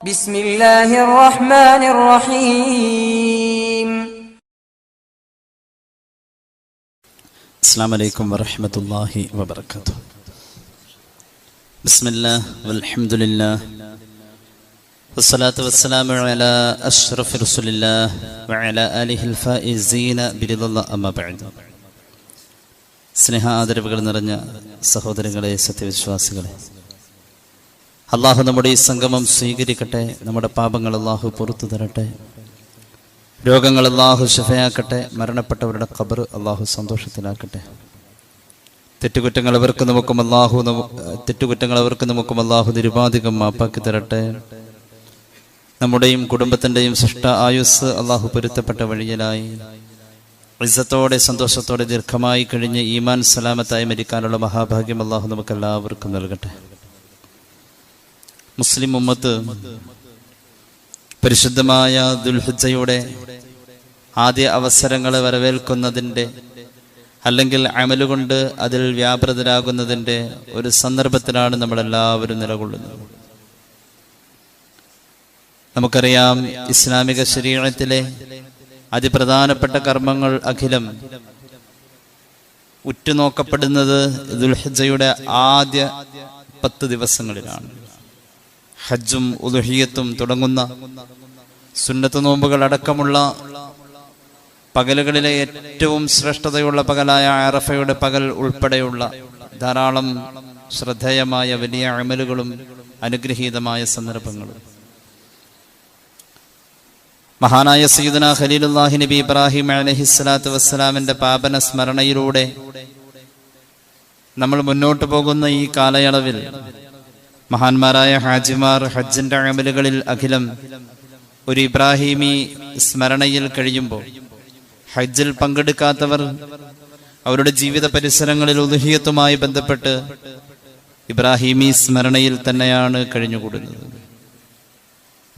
بسم الله الرحمن الرحيم. السلام عليكم ورحمة الله وبركاته. بسم الله والحمد لله والصلاة والسلام على أشرف رسول الله وعلى آله الفائزين برضا الله أما بعد. സ്നേഹ ആദരവുകൾ നിറഞ്ഞ സഹോദരങ്ങളെ, സത്യവിശ്വാസികളെ, അള്ളാഹു നമ്മുടെ ഈ സംഗമം സ്വീകരിക്കട്ടെ. നമ്മുടെ പാപങ്ങൾ അള്ളാഹു പുറത്തു തരട്ടെ. രോഗങ്ങൾ അള്ളാഹു ശിഫയാക്കട്ടെ. മരണപ്പെട്ടവരുടെ ഖബർ അള്ളാഹു സന്തോഷത്തിലാക്കട്ടെ. തെറ്റുകുറ്റങ്ങൾ അവർക്ക് നമുക്കും അള്ളാഹു നിരുപാധികം മാപ്പാക്കി തരട്ടെ. നമ്മുടെയും കുടുംബത്തിൻ്റെയും സൃഷ്ട ആയുസ് അള്ളാഹു പൊരുത്തപ്പെട്ട വഴിയിലായി ഇസ്സത്തോടെ സന്തോഷത്തോടെ ദീർഘമായി കഴിഞ്ഞ് ഈമാൻ സലാമത്തായി മരിക്കാനുള്ള മഹാഭാഗ്യം അള്ളാഹു നമുക്കെല്ലാവർക്കും നൽകട്ടെ. മുസ്ലിം ഉമ്മത്ത് പരിശുദ്ധമായ ദുൽഹിജ്ജയുടെ ആദ്യ അവസരങ്ങളെ വരവേൽക്കുന്നതിൻ്റെ, അല്ലെങ്കിൽ അമലുകൊണ്ട് അതിൽ വ്യാപൃതരാകുന്നതിൻ്റെ ഒരു സന്ദർഭത്തിലാണ് നമ്മളെല്ലാവരും നിലകൊള്ളുന്നത്. നമുക്കറിയാം, ഇസ്ലാമിക ശരീഅത്തിലെ അതിപ്രധാനപ്പെട്ട കർമ്മങ്ങൾ അഖിലം ഉറ്റുനോക്കപ്പെടുന്നത് ദുൽഹിജ്ജയുടെ ആദ്യ 10 ദിവസങ്ങളിലാണ്. ഹജ്ജും ഉളുഹിയ്യത്തും തുടങ്ങുന്ന സുന്നത്ത് നോമ്പുകൾ അടക്കമുള്ള പകലുകളിലെ ഏറ്റവും ശ്രേഷ്ഠതയുള്ള പകലായ അറഫയുടെ പകൽ ഉൾപ്പെടെയുള്ള ധാരാളം ശ്രദ്ധേയമായ വലിയ അമലുകളും അനുഗ്രഹീതമായ സന്ദർഭങ്ങളും. മഹാനായ സയ്യിദുനാ ഖലീലുല്ലാഹി നബി ഇബ്രാഹിം അലൈഹിസ്സലാത്തു വസ്സലാമിന്റെ പാപന സ്മരണയിലൂടെ നമ്മൾ മുന്നോട്ട് പോകുന്ന ഈ കാലയളവിൽ മഹാന്മാരായ ഹാജിമാർ ഹജ്ജിന്റെ അമലുകളിൽ അഖിലം ഒരു ഇബ്രാഹിമി സ്മരണയിൽ കഴിയുമ്പോൾ, ഹജ്ജിൽ പങ്കെടുക്കാത്തവർ അവരുടെ ജീവിത പരിസരങ്ങളിൽ ഉളുഹിയ്യത്തുമായി ബന്ധപ്പെട്ട് ഇബ്രാഹിമി സ്മരണയിൽ തന്നെയാണ് കഴിഞ്ഞുകൂടുന്നത്.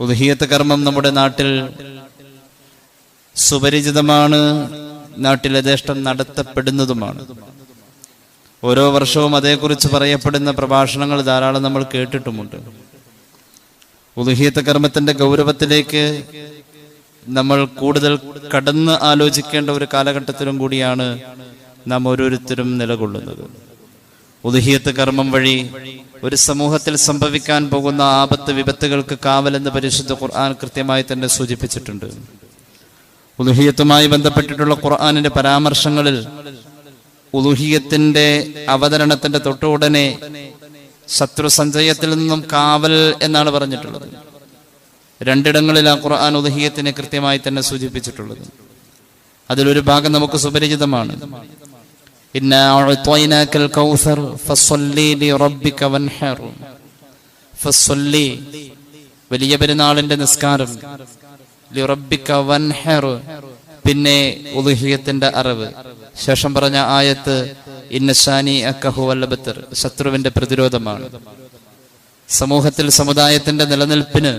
ഉളുഹിയ്യത്ത് കർമ്മം നമ്മുടെ നാട്ടിൽ സുപരിചിതമാണ്, നാട്ടിൽ യഥേഷ്ടം നടത്തപ്പെടുന്നതുമാണ്. ഓരോ വർഷവും അതേക്കുറിച്ച് പറയപ്പെടുന്ന പ്രഭാഷണങ്ങൾ ധാരാളം നമ്മൾ കേട്ടിട്ടുമുണ്ട്. ഉളുഹിയ്യത്ത് കർമ്മത്തിന്റെ ഗൗരവത്തിലേക്ക് നമ്മൾ കൂടുതൽ കടന്ന് ആലോചിക്കേണ്ട ഒരു കാലഘട്ടത്തിലും കൂടിയാണ് നാം ഓരോരുത്തരും നിലകൊള്ളുന്നത്. ഉളുഹിയ്യത്ത് കർമ്മം വഴി ഒരു സമൂഹത്തിൽ സംഭവിക്കാൻ പോകുന്ന ആപത്ത് വിപത്തുകൾക്ക് കാവലെന്ന് പരിശുദ്ധ ഖുർആൻ കൃത്യമായി തന്നെ സൂചിപ്പിച്ചിട്ടുണ്ട്. ഉളുഹിയ്യത്തുമായി ബന്ധപ്പെട്ടിട്ടുള്ള ഖുർആനിന്റെ പരാമർശങ്ങളിൽ ഉളുഹിയ്യത്തിന്റെ അവതരണത്തിന്റെ തൊട്ടുടനെ ശത്രു സഞ്ചയത്തിൽ നിന്നും കാവൽ എന്നാണ് പറഞ്ഞിട്ടുള്ളത്. 2 ഇടങ്ങളിൽ ആ ഖുർആൻ ഉളുഹിയ്യത്തിനെ കൃത്യമായി തന്നെ സൂചിപ്പിച്ചിട്ടുള്ളത്. അതിലൊരു ഭാഗം നമുക്ക് സുപരിചിതമാണ്. ഇന്നാ അഅ്തൈനാകൽ കൗസർ ഫസ്വല്ലി ലിറബ്ബിക വൻഹർ. ഫസ്വല്ലി, വലിയ പെരുന്നാളിന്റെ നിസ്കാരം, ലിറബ്ബിക വൻഹർ, പിന്നെ ഉളുഹിയ്യത്തിന്റെ അറിവ്. ശേഷം പറഞ്ഞ ആയത്ത് ഇന്ന ശാനിഅക ഹുവൽ അബ്തർ, ശത്രുവിന്റെ പ്രതിരോധമാണ്. സമൂഹത്തിൽ സമുദായത്തിന്റെ നിലനിൽപ്പിന്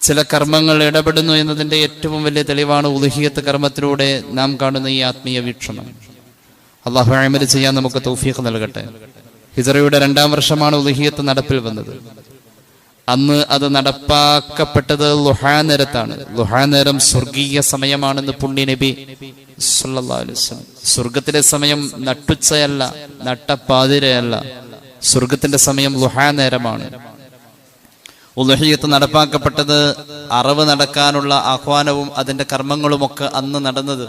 ചില കർമ്മങ്ങൾ ഇടപെടുന്നു എന്നതിന്റെ ഏറ്റവും വലിയ തെളിവാണ് ഉളുഹിയ്യത്ത് കർമ്മത്തിലൂടെ നാം കാണുന്ന ഈ ആത്മീയ വീക്ഷണം. അള്ളാഹു അമൽ ചെയ്യാൻ നമുക്ക് തൗഫീഖ് നൽകട്ടെ. ഹിജ്റയുടെ 2-ാം വർഷമാണ് ഉളുഹിയ്യത്ത് നടപ്പിൽ വന്നത്. അന്ന് അത് നടപ്പാക്കപ്പെട്ടത് ളുഹാ നേരത്താണ്. ളുഹാ നേരം സ്വർഗീയ സമയമാണെന്ന് പുണ്യ നബി സല്ലല്ലാഹു അലൈഹി വസല്ലം. സ്വർഗത്തിലെ സമയം നട്ടുച്ചയല്ല, നട്ടപ്പാതിരയല്ല. സ്വർഗത്തിന്റെ സമയം ളുഹാ നേരമാണ്. ഉളുഹിയ്യത്ത് നടപ്പാക്കപ്പെട്ടത് അറവ് നടക്കാനുള്ള ആഹ്വാനവും അതിന്റെ കർമ്മങ്ങളുമൊക്കെ അന്ന് നടന്നത്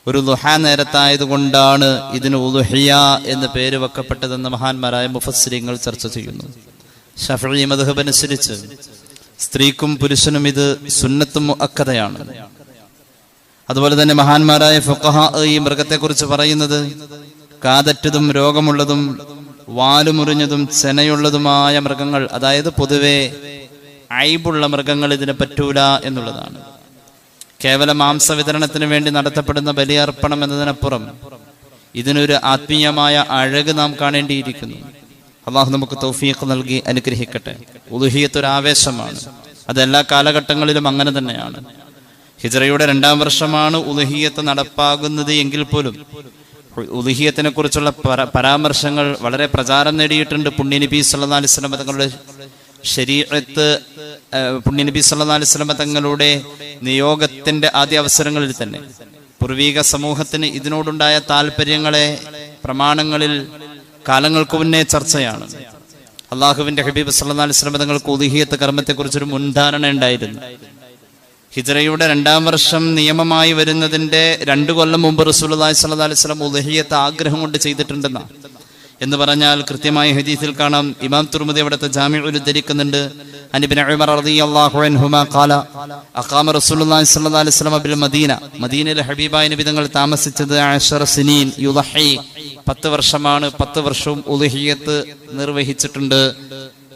ഒരു ളുഹാ നേരത്തായതുകൊണ്ടാണ് ഇതിന് ഉളുഹിയ എന്ന് പേര് വെക്കപ്പെട്ടതെന്ന് മഹാന്മാരായ മുഫസ്സിരീങ്ങൾ ചർച്ച ചെയ്യുന്നു. ശഫഈ മദ്ഹബ് അനുസരിച്ച് സ്ത്രീക്കും പുരുഷനും ഇത് സുന്നത്തും മുഅക്കദയാണ്. അതുപോലെ തന്നെ മഹാന്മാരായ ഫുഖഹാ ഈ മൃഗത്തെക്കുറിച്ച് പറയുന്നത് കാതറ്റതും രോഗമുള്ളതും വാലുമുറിഞ്ഞതും ചെനയുള്ളതുമായ മൃഗങ്ങൾ, അതായത് പൊതുവെ ഐബുള്ള മൃഗങ്ങൾ ഇതിന് പറ്റൂല എന്നുള്ളതാണ്. കേവല മാംസ വിതരണത്തിന് വേണ്ടി നടത്തപ്പെടുന്ന ബലിയർപ്പണം എന്നതിനപ്പുറം ഇതിനൊരു ആത്മീയമായ അഴക് നാം കാണേണ്ടിയിരിക്കുന്നു. അള്ളാഹു നമുക്ക് തൗഫീഖ് നൽകി അനുഗ്രഹിക്കട്ടെ. ഉളുഹിയ്യത്ത് ഒരു ആവേശമാണ്. അതെല്ലാ കാലഘട്ടങ്ങളിലും അങ്ങനെ തന്നെയാണ്. ഹിജ്റയുടെ 2-ാം വർഷമാണ് ഉളുഹിയ്യത്ത് നടപ്പാകുന്നത് എങ്കിൽ പോലും ഉളുഹിയ്യത്തിനെ കുറിച്ചുള്ള പരാമർശങ്ങൾ വളരെ പ്രചാരം നേടിയിട്ടുണ്ട്. പുണ്യ നബി സല്ലല്ലാഹു അലൈഹി വസല്ലം തങ്ങളുടെ ശരീഅത്ത് പുണ്യനബി സല്ലല്ലാഹു അലൈഹി വസല്ലം തങ്ങളുടെ നിയോഗത്തിന്റെ ആദ്യ അവസരങ്ങളിൽ തന്നെ പൂർവീക സമൂഹത്തിന് ഇതിനോടുണ്ടായ താല്പര്യങ്ങളെ പ്രമാണങ്ങളിൽ കാലങ്ങൾക്ക് മുന്നേ ചർച്ചയാണ്. അള്ളാഹുവിന്റെ ഹബീബ് സല്ലല്ലാഹു അലൈഹി വസല്ലം തങ്ങൾക്ക് ഉദ്ഹിയ്യത്ത് കർമ്മത്തെക്കുറിച്ചൊരു മുൻധാരണ ഉണ്ടായിരുന്നു. ഹിജ്റയുടെ 2-ാം വർഷം നിയമമായി വരുന്നതിന്റെ 2 കൊല്ലം മുമ്പ് റസൂലുള്ളാഹി സ്വല്ലല്ലാഹു അലൈഹി വസല്ലം ഉദ്ഹിയ്യത്ത് ആഗ്രഹം കൊണ്ട് ചെയ്തിട്ടുണ്ടെന്നാണ്. എന്ന് പറഞ്ഞാൽ കൃത്യമായ ഹദീസിൽ കാണാം. ഇമാം തുർമുദി അവിടുത്തെ ജാമിഉൽ ഉദ്ധരിക്കുന്നുണ്ട്. ഇബ്നു ഉമർ റളിയല്ലാഹു അൻഹുമാ ഖാല അഖാമ റസൂലുള്ളാഹി സ്വല്ലല്ലാഹു അലൈഹി വസല്ലം ബിൽ മദീന, മദീനയിലെ ഹബീബായ നബി തങ്ങൾ താമസിച്ചത് 10 സിനീൻ യുളഹി, 10 വർഷമാണ്. 10 വർഷവും ഉദ്ഹിയ്യത്ത് നിർവഹിച്ചിട്ടുണ്ട്.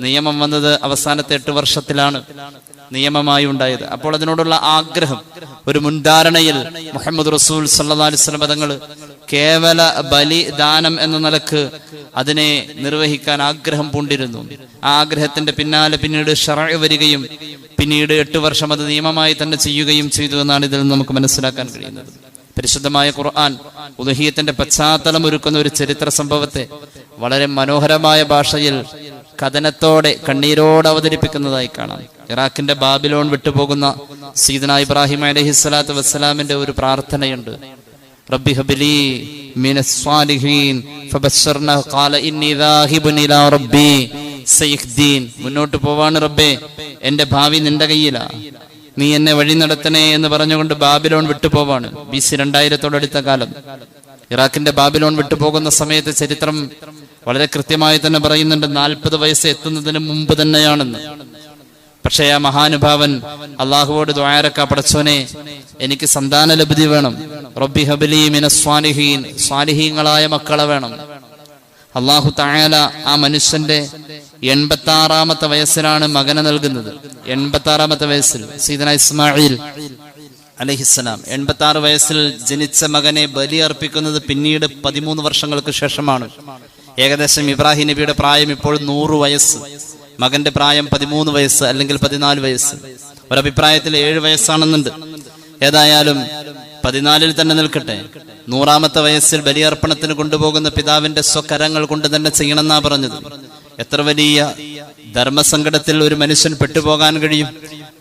നിയമം വന്നത് അവസാനത്തെ 8 വർഷത്തിലാണ് നിയമമായി ഉണ്ടായത്. അപ്പോൾ അതിനോടുള്ള ആഗ്രഹം ഒരു മുൻധാരണയിൽ മുഹമ്മദ് റസൂൽ സല്ലല്ലാഹു അലൈഹി വസല്ലം തങ്ങൾ കേവല ബലിദാനം എന്ന നിലക്ക് അതിനെ നിർവഹിക്കാൻ ആഗ്രഹം പൂണ്ടിരുന്നു. ആ ആഗ്രഹത്തിന്റെ പിന്നാലെ പിന്നീട് ശറഅ് വരികയും പിന്നീട് 8 വർഷം അത് നിയമമായി തന്നെ ചെയ്യുകയും ചെയ്തു എന്നാണ് ഇതിൽ നമുക്ക് മനസ്സിലാക്കാൻ കഴിയുന്നത്. പരിശുദ്ധമായ ഖുർആൻ ഉദ്ഹിയ്യത്തിന്റെ പശ്ചാത്തലം ഒരുക്കുന്ന ഒരു ചരിത്ര സംഭവത്തെ വളരെ മനോഹരമായ ഭാഷയിൽ കഥനത്തോടെ കണ്ണീരോടെ അവതരിപ്പിക്കുന്നതായി കാണാം. ഇറാഖിന്റെ ബാബിലോൺ വിട്ടുപോകുന്ന സയ്യിദുനാ ഇബ്രാഹിം അലൈഹിസ്സലാത്തു വസ്സലാമിന്റെ ഒരു പ്രാർത്ഥനയുണ്ട്. റബ്ബി ഹബ്ലി മിനസ് സ്വാലിഹീൻ ഫബശ്ശർനാഹു ഖാല ഇന്നി ദാഹിബുൻ ഇലാ റബ്ബി സയഹ്ദീൻ. മുന്നോട്ട് പോവാണ് റബ്ബേ, എന്റെ ഭാവി നിന്റെ കയ്യിലാ, നീ എന്നെ വഴി നടത്തണേ എന്ന് പറഞ്ഞുകൊണ്ട് ബാബിലോൺ വിട്ടുപോവാണ്. BC 2000 കാലം ഇറാഖിന്റെ ബാബിലോൺ വിട്ടുപോകുന്ന സമയത്ത് ചരിത്രം വളരെ കൃത്യമായി തന്നെ പറയുന്നുണ്ട് 40 വയസ്സ് എത്തുന്നതിന് മുമ്പ് തന്നെയാണെന്ന്. പക്ഷേ ആ മഹാനുഭാവൻ അള്ളാഹുവോട് ദുആരക്ക, പടച്ചോനെ എനിക്ക് സന്താന ലബ്ധി വേണം, റബ്ബി ഹബ്ലി മിനസ് സ്വാലിഹീൻ, സ്വാലിഹീങ്ങളായ മക്കളെ വേണം. അള്ളാഹു തആല ആ മനുഷ്യന്റെ 86-ാമത്തെ വയസ്സിലാണ് മകനെ നൽകുന്നത്. 86-ാമത്തെ വയസ്സിൽ സയ്യിദുനാ ഇസ്മാഈൽ അലൈഹിസ്സലാം 86 വയസ്സിൽ ജനിച്ച മകനെ ബലിയർപ്പിക്കുന്നത് പിന്നീട് 13 വർഷങ്ങൾക്ക് ശേഷമാണ്. ഏകദേശം ഇബ്രാഹിം നബിയുടെ പ്രായം ഇപ്പോൾ 100 വയസ്സ്, മകന്റെ പ്രായം 13 വയസ്സ് അല്ലെങ്കിൽ 14 വയസ്സ്. ഒരഭിപ്രായത്തിൽ 7 വയസ്സാണെന്നുണ്ട്. ഏതായാലും 14-ൽ തന്നെ നിൽക്കട്ടെ. 100-ാമത്തെ വയസ്സിൽ ബലിയർപ്പണത്തിന് കൊണ്ടുപോകുന്ന പിതാവിന്റെ സ്വകരങ്ങൾ കൊണ്ട് തന്നെ ചെയ്യണമെന്നാ പറഞ്ഞത്. എത്ര വലിയ ധർമ്മസങ്കടത്തിൽ ഒരു മനുഷ്യൻ പെട്ടുപോകാൻ കഴിയും.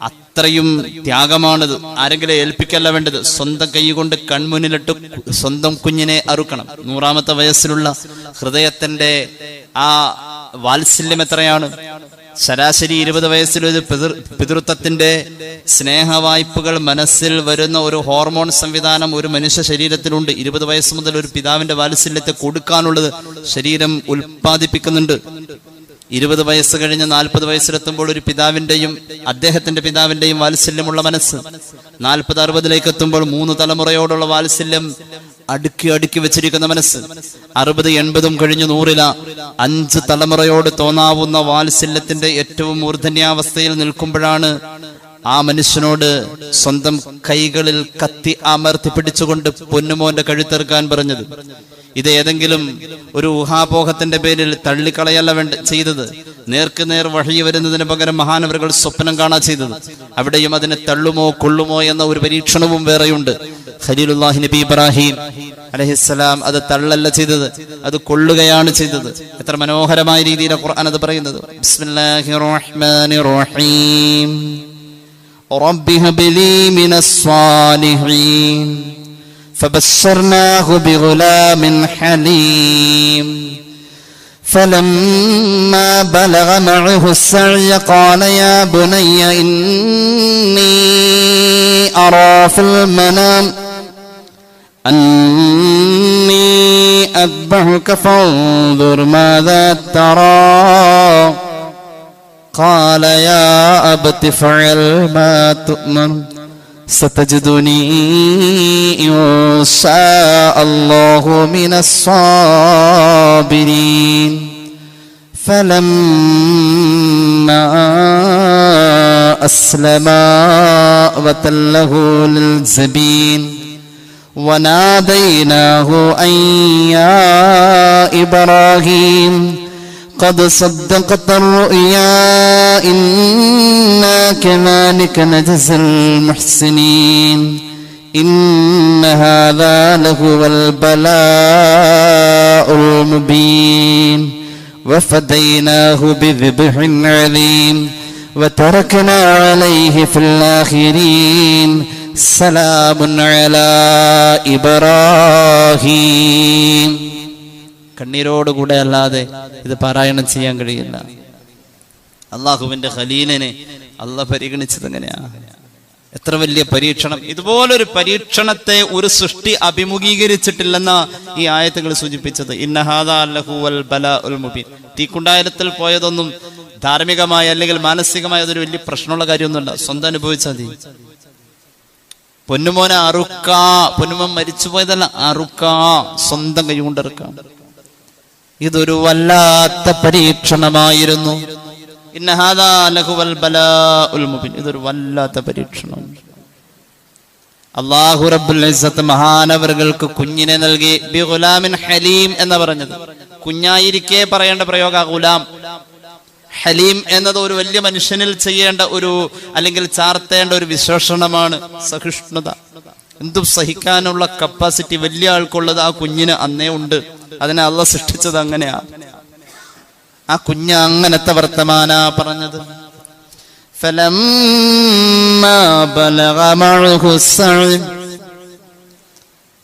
അത്രയും ത്യാഗമാണത്. ആരെങ്കിലും ഏൽപ്പിക്കല്ല വേണ്ടത്, സ്വന്തം കൈ കൊണ്ട് കൺമുന്നിലിട്ട് സ്വന്തം കുഞ്ഞിനെ അറുക്കണം. 100-ാമത്തെ വയസ്സിലുള്ള ഹൃദയത്തിന്റെ ആ വാത്സല്യം എത്രയാണ്. ശരാശരി 20 വയസ്സിലൊരു പിതൃത്വത്തിന്റെ സ്നേഹവായ്പകൾ മനസ്സിൽ വരുന്ന ഒരു ഹോർമോൺ സംവിധാനം ഒരു മനുഷ്യ ശരീരത്തിലുണ്ട്. 20 വയസ്സ് മുതൽ ഒരു പിതാവിന്റെ വാത്സല്യത്തെ കൊടുക്കാനുള്ളത് ശരീരം ഉൽപ്പാദിപ്പിക്കുന്നുണ്ട്. 20 വയസ്സ് കഴിഞ്ഞ് 40 വയസ്സിലെത്തുമ്പോൾ ഒരു പിതാവിന്റെയും അദ്ദേഹത്തിന്റെ പിതാവിന്റെയും വാത്സല്യമുള്ള മനസ്സ്, 40-60ലേക്ക് എത്തുമ്പോൾ 3 തലമുറയോടുള്ള വാത്സല്യം അടുക്കി വെച്ചിരിക്കുന്ന മനസ്സ്, 60-80 കഴിഞ്ഞ് 100-ല 5 തലമുറയോട് തോന്നാവുന്ന വാത്സല്യത്തിന്റെ ഏറ്റവും മൂർധന്യാവസ്ഥയിൽ നിൽക്കുമ്പോഴാണ് ആ മനുഷ്യനോട് സ്വന്തം കൈകളിൽ കത്തി അമർത്തി പിടിച്ചുകൊണ്ട് പൊന്നുമോന്റെ കഴുത്തെറുക്കാൻ പറഞ്ഞത്. ഇത് ഏതെങ്കിലും ഒരു ഊഹാപോഹത്തിന്റെ പേരിൽ തള്ളിക്കളയല്ല ചെയ്തത്. നേർക്കുനേർ വഴി വരുന്നതിന് പകരം മഹാനവറുകൾ സ്വപ്നം കാണാ ചെയ്തത്. അവിടെയും അതിനെ തള്ളുമോ കൊള്ളുമോ എന്ന ഒരു പരീക്ഷണവും വേറെയുണ്ട്. ഖലീലുല്ലാഹി നബി ഇബ്രാഹിം അലൈഹിസ്സലാം അത് തള്ളല്ല ചെയ്തത്, അത് കൊള്ളുകയാണ് ചെയ്തത്. എത്ര മനോഹരമായ രീതിയിൽ ഖുർആൻ അത് പറയുന്നത്. ബിസ്മില്ലാഹിർ റഹ്മാനിർ റഹീം റബ്ബി ഹബ്ലി മിനസ് സ്വാലിഹീൻ فبشرناه بغلام حليم فلما بلغ معه السعي قال يا بني إني أرى في المنام أني أذبحك فانظر ماذا ترى قال يا أبت افعل ما تؤمر ستجدني إن شاء الله من الصابرين فلما أسلما وتله للجبين وناديناه أن يا إبراهيم قد صدقت الرؤيا إنا كذلك نجزي المحسنين إن هذا لهو البلاء المبين وفديناه بذبح عليم وتركنا عليه في الآخرين سلام على إبراهيم. കണ്ണീരോടുകൂടെ അല്ലാതെ ഇത് പാരായണം ചെയ്യാൻ കഴിയില്ല. അള്ളാഹുവിന്റെ ഖലീലിനെ അള്ളാഹ് പരിഗണിച്ചത് എങ്ങനെയാ? എത്ര വലിയ പരീക്ഷണം! ഇതുപോലൊരു പരീക്ഷണത്തെ ഒരു സൃഷ്ടി അഭിമുഖീകരിച്ചിട്ടില്ലെന്ന ഈ ആയത്തുകൾ സൂചിപ്പിച്ചത്. ഇന്ന ഹാദാ ലഹുവൽ ബലാഉൽ മുബീൻ. തീക്കുണ്ടായത്തിൽ പോയതൊന്നും ധാർമ്മികമായ അല്ലെങ്കിൽ മാനസികമായ അതൊരു വലിയ പ്രശ്നമുള്ള കാര്യമൊന്നുമല്ല. സ്വന്തം അനുഭവിച്ചാൽ മതി. പൊന്നുമോനെ അറുക്കാ, പൊന്നുമോൻ മരിച്ചുപോയതല്ല, അറുക്കാ, സ്വന്തം കൈ കൊണ്ടിറക്കാം. ഇതൊരു വല്ലാത്ത പരീക്ഷണമായിരുന്നു. ഇന്ന ഹാദാ ലഹുവൽ ബലാഉൽ മുബീൻ. ഇതൊരു വല്ലാത്ത പരീക്ഷണം. അല്ലാഹു റബ്ബുൽ ഇസ്സത്ത് മഹാനവറുകൾക്ക് കുഞ്ഞിനെ നൽകി ബിഗുലാമിൻ ഹലീം എന്ന് പറഞ്ഞത്. കുഞ്ഞായിരിക്കെ പറയേണ്ട പ്രയോഗ ഗുലാം. ഹലീം എന്നത് ഒരു വലിയ മനുഷ്യനിൽ ചെയ്യേണ്ട ഒരു അല്ലെങ്കിൽ ചാർത്തേണ്ട ഒരു വിശേഷണമാണ്. സഹിഷ്ണുത, എന്തും സഹിക്കാനുള്ള കപ്പാസിറ്റി വലിയ ആൾക്കുള്ളത് ആ കുഞ്ഞിന് അന്നേ ഉണ്ട്. അതിനെ അള്ളാഹ് സൃഷ്ടിച്ചത് അങ്ങനെയാ. ആ കുഞ്ഞ് അങ്ങനത്തെ വർത്തമാന പറഞ്ഞത്.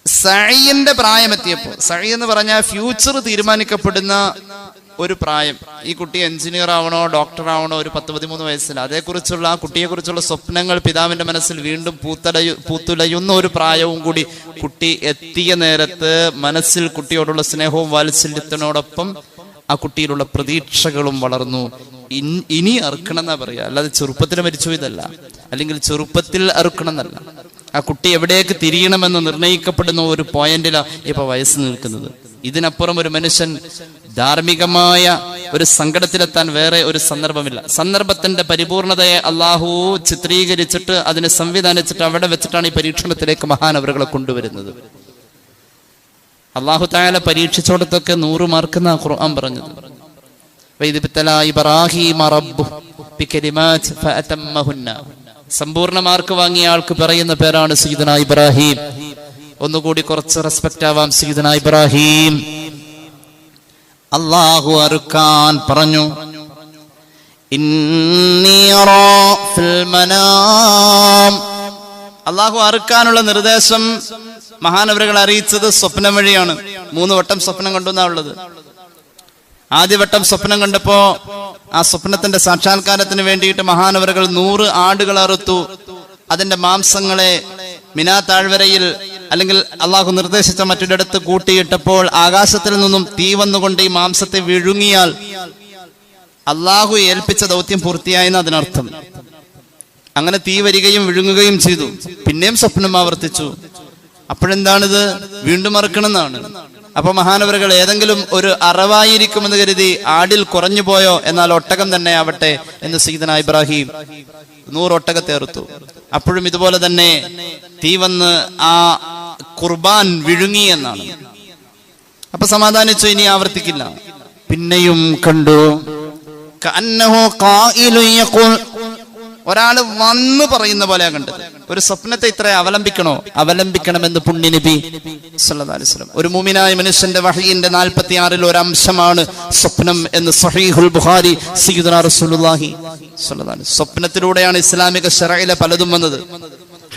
സഈന്റെ പ്രായമെത്തിയപ്പോൾ, സഈ എന്ന് പറഞ്ഞാൽ ഫ്യൂച്ചർ തീരുമാനിക്കപ്പെടുന്ന ഒരു പ്രായം. ഈ കുട്ടി എഞ്ചിനീയർ ആവണോ ഡോക്ടർ ആവണോ ഒരു 10-13 വയസ്സിൽ, അതേക്കുറിച്ചുള്ള ആ കുട്ടിയെക്കുറിച്ചുള്ള സ്വപ്നങ്ങൾ പിതാവിന്റെ മനസ്സിൽ വീണ്ടും പൂത്തുലയുന്ന ഒരു പ്രായവും കൂടി കുട്ടി എത്തിയ നേരത്ത് മനസ്സിൽ കുട്ടിയോടുള്ള സ്നേഹവും വാത്സല്യത്തിനോടൊപ്പം ആ കുട്ടിയിലുള്ള പ്രതീക്ഷകളും വളർന്നു. ഇനി അറുക്കണം എന്നാ പറയാ, അല്ലാതെ ചെറുപ്പത്തിൽ മരിച്ചു ഇതല്ല, അല്ലെങ്കിൽ ചെറുപ്പത്തിൽ അറുക്കണം എന്നല്ല. ആ കുട്ടി എവിടേക്ക് തിരിയണമെന്ന് നിർണയിക്കപ്പെടുന്ന ഒരു പോയിന്റിലാണ് ഇപ്പൊ വയസ്സ് നിൽക്കുന്നത്. ഇതിനപ്പുറം ഒരു മനുഷ്യൻ ധാർമ്മികമായ ഒരു സങ്കടത്തിലെത്താൻ വേറെ ഒരു സന്ദർഭമില്ല. സന്ദർഭത്തിന്റെ പരിപൂർണതയെ അള്ളാഹു ചിത്രീകരിച്ചിട്ട് അതിനെ സംവിധാനിച്ചിട്ട് അവിടെ വെച്ചിട്ടാണ് ഈ പരീക്ഷണത്തിലേക്ക് മഹാനവറുകളെ കൊണ്ടുവരുന്നത്. അള്ളാഹു തആല പരീക്ഷിച്ചോടത്തൊക്കെ 100 മാർക്കെന്ന ഖുർആൻ പറഞ്ഞത്. സമ്പൂർണ്ണ മാർക്ക് വാങ്ങിയ ആൾക്ക് പറയുന്ന പേരാണ് സയ്യിദുനാ ഇബ്രാഹിം. ഒന്നുകൂടി കുറച്ച് റെസ്പെക്റ്റ് ആവാം. സയ്യിദുനാ ഇബ്രാഹിം അല്ലാഹു അറുക്കാൻ പറഞ്ഞു. ഇന്നി അറാ ഫിൽ മനാം. അല്ലാഹു അറുക്കാനുള്ള നിർദ്ദേശം മഹാനവറുകൾ അറിയിച്ചത് സ്വപ്നം വഴിയാണ്. 3 വട്ടം സ്വപ്നം കണ്ടു എന്നാ ഉള്ളത്. ആദ്യ വട്ടം സ്വപ്നം കണ്ടപ്പോ ആ സ്വപ്നത്തിന്റെ സാക്ഷാത്കാരത്തിന് വേണ്ടിയിട്ട് മഹാനവറുകൾ 100 ആടുകൾ അറുത്തു. അതിന്റെ മാംസങ്ങളെ മിനാ താഴ്വരയിൽ അല്ലെങ്കിൽ അള്ളാഹു നിർദ്ദേശിച്ച മറ്റൊരിടത്ത് കൂട്ടിയിട്ടപ്പോൾ ആകാശത്തിൽ നിന്നും തീ വന്നുകൊണ്ട് ഈ മാംസത്തെ വിഴുങ്ങിയാൽ അള്ളാഹു ഏൽപ്പിച്ച ദൗത്യം പൂർത്തിയായെന്ന് അതിനർത്ഥം. അങ്ങനെ തീ വരികയും വിഴുങ്ങുകയും ചെയ്തു. പിന്നെയും സ്വപ്നം ആവർത്തിച്ചു. അപ്പോഴെന്താണിത്? വീണ്ടും അറുക്കണമെന്നാണ്. അപ്പൊ മഹാനവറുകൾ ഏതെങ്കിലും ഒരു അറവായിരിക്കുമെന്ന് കരുതി ആടിൽ കുറഞ്ഞു പോയോ, എന്നാൽ ഒട്ടകം തന്നെ ആവട്ടെ എന്ന് സയ്യിദുനാ ഇബ്രാഹിം 100 ഒട്ടകത്തെ അറുത്തു. അപ്പോഴും ഇതുപോലെ തന്നെ തീ വന്ന് ആ ഖുർബാൻ വിഴുങ്ങി എന്നാണ്. അപ്പൊ സമാധാനിച്ചു, ഇനി ആവർത്തിക്കില്ല. പിന്നെയും കണ്ടു ഒരാള് വന്നു പറയുന്ന പോലെ കണ്ടത്. ഒരു സ്വപ്നത്തെ ഇത്ര അവലംബിക്കണമെന്ന് പുണ്യ നബി സല്ലല്ലാഹു അലൈഹി വസല്ലം. ഒരു മുഅ്മിനായ മനുഷ്യന്റെ വഹയിന്റെ 46-ൽ ഒരു അംശമാണ് സ്വപ്നം എന്ന് സ്വഹീഹുൽ ബുഖാരി സയ്യിദുനാ റസൂലുള്ളാഹി സ്വല്ലല്ലാഹു അലൈഹി വസല്ലം. സ്വപ്നത്തിലൂടെയാണ് ഇസ്ലാമിക ശറഇലെ പലതും വന്നത്.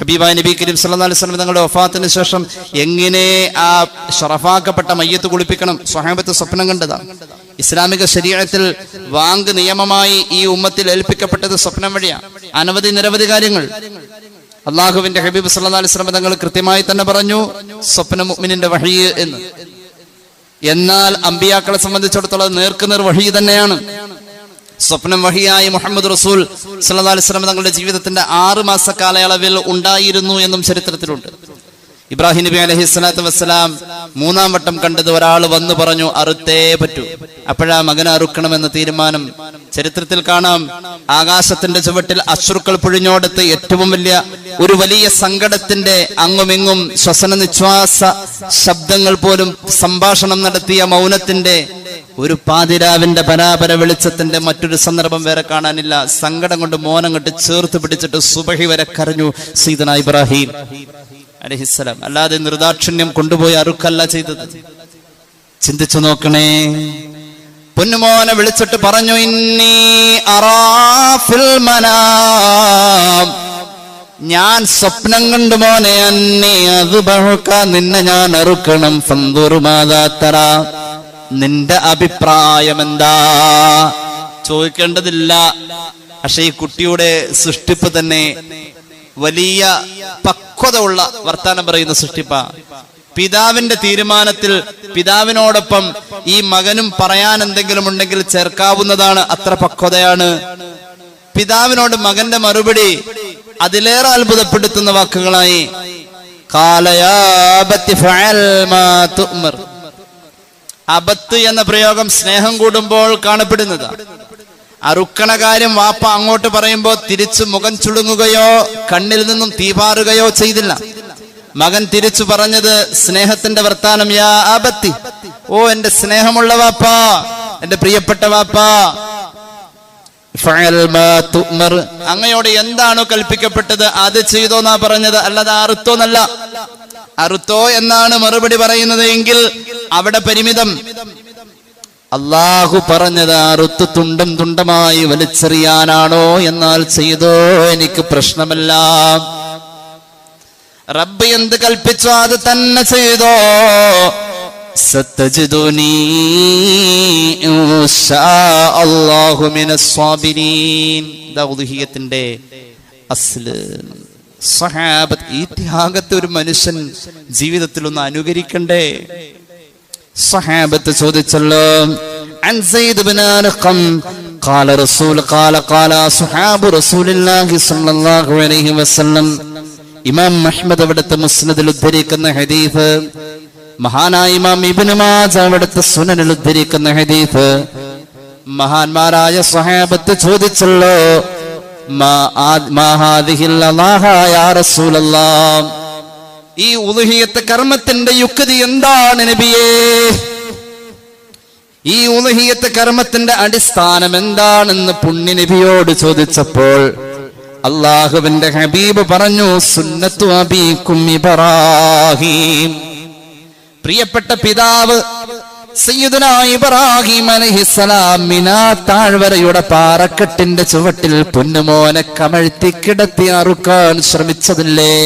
ഹബീബായ നബി കരീം സല്ലല്ലാഹു അലൈഹി വസല്ലം തങ്ങളുടെ വഫാത്തിന് ശേഷം എങ്ങനെ ആ ശറഫാക്കപ്പെട്ട മയ്യത്ത് കുളിപ്പിക്കണം സ്വഹാബത്ത് സ്വപ്നം കണ്ടതാണ്. ഇസ്ലാമിക ശരീഅത്തിൽ വാങ്ക് നിയമമായി ഈ ഉമ്മത്തിൽ ഏൽപ്പിക്കപ്പെട്ടത് സ്വപ്നം വഴിയാണ്. നിരവധി കാര്യങ്ങൾ അള്ളാഹുവിന്റെ ഹബീബ് സല്ലല്ലാഹു അലൈഹി വസല്ലം തങ്ങൾ കൃത്യമായി തന്നെ പറഞ്ഞു സ്വപ്നം മുഅ്മിനിന്റെ വഹി എന്ന്. എന്നാൽ അമ്പിയാക്കളെ സംബന്ധിച്ചിടത്തോളം നേർക്കുനേർ വഹി തന്നെയാണ്. സ്വപ്നം വഹിയായി മുഹമ്മദ് റസൂൽ സല്ലല്ലാഹു അലൈഹി വസല്ലം തങ്ങളുടെ ജീവിതത്തിന്റെ 6 മാസ കാലയളവിൽ ഉണ്ടായിരുന്നു എന്നും ചരിത്രത്തിലുണ്ട്. ഇബ്രാഹിം നബി അലൈഹിസ്സലാത്തു വസ്സലാം 3-ാം വട്ടം കണ്ടത് ഒരാൾ വന്നു പറഞ്ഞു അറുത്തേ പറ്റൂ. അപ്പോഴാ മകനെ അറുക്കണമെന്ന തീരുമാനം ചരിത്രത്തിൽ കാണാം. ആകാശത്തിന്റെ ചുവട്ടിൽ അശ്രുക്കൾ പൊഴിഞ്ഞോടത്ത് ഏറ്റവും വലിയ സങ്കടത്തിന്റെ അങ്ങുമിങ്ങും ശ്വസന നിശ്വാസ ശബ്ദങ്ങൾ പോലും സംഭാഷണം നടത്തിയ മൗനത്തിന്റെ ഒരു പാതിരാവിന്റെ പരാപര വെളിച്ചത്തിന്റെ മറ്റൊരു സന്ദർഭം വേറെ കാണാനില്ല. സങ്കടം കൊണ്ട് മോനം കെട്ട് ചേർത്ത് പിടിച്ചിട്ട് സുബഹി വരെ കരഞ്ഞു സയ്യിദുനാ ഇബ്രാഹിം അലൈഹിസ്സലാം. അല്ലാതെ നിർദാക്ഷിണ്യം കൊണ്ടുപോയി അറുക്കല്ല ചെയ്തത്. ചിന്തിച്ചു നോക്കണേ. പൊന്നുമോനെ വിളിച്ചിട്ട് പറഞ്ഞു, ഇന്നി അറാ ഫിൽ മനാം, ഞാൻ സ്വപ്നം കണ്ടു മോനെ, അന്നി അദ്ബഹുക, നിന്നെ ഞാൻ അറുക്കണം. ഫൻദുർ മാദാ തറാ, നിന്റെ അഭിപ്രായം എന്താ? ചോദിക്കേണ്ടതില്ല. പക്ഷെ ഈ കുട്ടിയുടെ സൃഷ്ടിപ്പ് തന്നെ വലിയ പക്വത ഉള്ള വർത്താനം പറയുന്ന സൃഷ്ടിപ്പാ. പിതാവിന്റെ തീരുമാനത്തിൽ പിതാവിനോടൊപ്പം ഈ മകനും പറയാൻ എന്തെങ്കിലും ഉണ്ടെങ്കിൽ ചേർക്കാവുന്നതാണ്. അത്ര പക്വതയാണ്. പിതാവിനോട് മകന്റെ മറുപടി അതിലേറെ അത്ഭുതപ്പെടുത്തുന്ന വാക്കുകളായി. അബത്ത് എന്ന പ്രയോഗം സ്നേഹം കൂടുമ്പോൾ കാണപ്പെടുന്നത്. അറുക്കണ കാര്യം വാപ്പ അങ്ങോട്ട് പറയുമ്പോ തിരിച്ചു മുഖം ചുളുങ്ങുകയോ കണ്ണിൽ നിന്നും തീപാറുകയോ ചെയ്തില്ല. മകൻ തിരിച്ചു പറഞ്ഞത് സ്നേഹത്തിന്റെ വർത്താനം, യാ അബത്തി, ഓ എന്റെ സ്നേഹമുള്ള വാപ്പാ, എന്റെ പ്രിയപ്പെട്ട വാപ്പാ, അങ്ങയോട് എന്താണോ കൽപ്പിക്കപ്പെട്ടത് അത് ചെയ്തോന്നാ പറഞ്ഞത്, അല്ലാതെ അറുത്തോന്നല്ല. അറുത്തോ എന്നാണ് മറുപടി പറയുന്നത് എങ്കിൽ അവിടെ പരിമിതം. അള്ളാഹു പറഞ്ഞത് അറുത്ത് തുണ്ടം തുണ്ടമായി വലിച്ചെറിയാനാണോ? എന്നാൽ ചെയ്തോ, എനിക്ക് പ്രശ്നമല്ല. റബ്ബ് എന്ത് കൽപ്പിച്ചോ അത് തന്നെ ചെയ്തോ. സതജിദുനി ഇൻഷാ അല്ലാഹു മിനസ് സാബിരീൻ. ദൗഹിയത്തിന്റെ അസ്ല്. സഹാബത്ത്, ഈ ത്യാഗത്തെ ഒരു മനുഷ്യൻ ജീവിതത്തിൽ ഒന്ന് അനുകരിക്കണ്ടേ? സഹാബത്ത് ചോദിച്ചല്ലോ, അൻ സയ്യിദ് ഇബ്നു അർഖം ഖാല റസൂൽ ഖാല അസ്ഹാബു റസൂലില്ലാഹി സ്വല്ലല്ലാഹു അലൈഹി വസല്ലം. ഇമാം അഹ്മദ് അവിടുത്തെ മുസ്നദിൽ ഉദ്ധരിക്കുന്ന ഹദീസ്, മഹാനായ ഇമാം ഇബ്നു മാജ അവിടുത്തെ സുനനിൽ ഉദ്ധരിക്കുന്ന ഹദീസ്. മഹാന്മാരായ സ്വഹാബത്ത് ചോദിച്ചല്ലോ, മാ ഹാദിഹിൽ അല്ലാഹ യാ റസൂലല്ലാഹ്, ഈ ഉളുഹിയത്ത് കർമ്മത്തിന്റെ യുക്തി എന്താണ് നബിയേ? ഈ ഉളുഹിയത്ത് കർമ്മത്തിന്റെ അടിസ്ഥാനം എന്താണെന്ന് പുണ്യ നബിയോട് ചോദിച്ചപ്പോൾ അല്ലാഹുവിന്റെ ഹബീബ് പറഞ്ഞു, സുന്നത്തു അബീകും ഇബ്രാഹിം, പ്രിയപ്പെട്ട പിതാവ് സയ്യിദുനാ ഇബ്രാഹിം അലൈഹിസ്സലാം മിനാ താഴ്വരയുടെ പാറക്കെട്ടിന്റെ ചുവട്ടിൽ പൊന്നുമോനെ കമഴ്ത്തി കിടത്തി അറുക്കാൻ ശ്രമിച്ചതില്ലേ?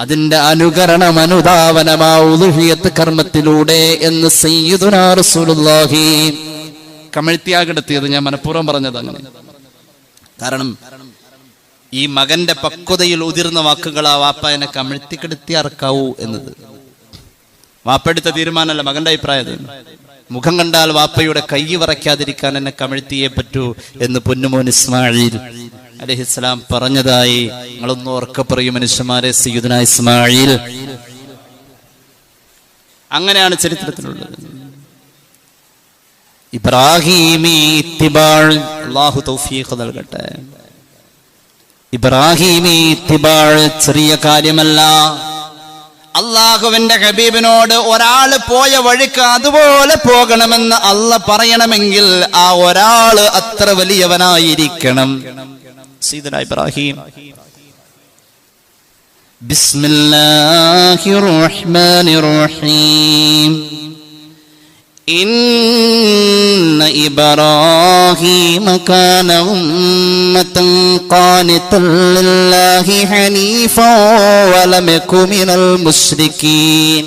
അതിന്റെ അനുകരണം, അനുധാവനമാ ഉളുഹിയത്ത് കർമ്മത്തിലൂടെ എന്ന് സയ്യിദുനാ റസൂലുള്ളാഹി. കമഴ്ത്തിയാ കിടത്തിയത് ഞാൻ മനഃപൂർവ്വം പറഞ്ഞത് അങ്ങനെ. കാരണം ഈ മകന്റെ പക്വതയിൽ ഉതിർന്ന വാക്കുകളാ വാപ്പ എന്നെ കമഴ്ത്തി കിടത്തി അറക്കാവൂ എന്നത്. വാപ്പയെടുത്ത തീരുമാനമല്ല, മകന്റെ അഭിപ്രായം. മുഖം കണ്ടാൽ വാപ്പയുടെ കൈ വറയ്ക്കാതിരിക്കാൻ എന്നെ കമഴ്ത്തിയേ പറ്റൂ എന്ന് പൊന്നുമോൻ ഇസ്മായിൽ അലൈഹിസ്സലാം പറഞ്ഞതായി നിങ്ങളൊന്നും ഓർക്ക പറയും മനുഷ്യന്മാരെ. സയ്യിദുനാ ഇസ്മായിൽ അങ്ങനെയാണ് ചരിത്രത്തിലുള്ളത്. ഇബ്രാഹീമി ഇത്തിബാൾ, അല്ലാഹു തൗഫീഖ് നൽകട്ടെ. ഇബ്രാഹീമി ഇത്തിബാൾ ചെറിയ കാര്യമല്ല. അള്ളാഹുവിന്റെ ഹബീബിനോട് ഒരാള് പോയ വഴിക്ക് അതുപോലെ പോകണമെന്ന് അള്ളാഹ് പറയണമെങ്കിൽ ആ ഒരാള് അത്ര വലിയവനായിരിക്കണം. സയ്യിദുനാ ഇബ്രാഹിം. ബിസ്മില്ലാഹിർ റഹ്മാനിർ റഹീം. ഇന്ന ഇബ്രാഹീമ കാന ഉമ്മതൻ ഖാനിതൻ ലില്ലാഹി ഹനീഫൻ വലം യകു മിനൽ മുശ്രികീൻ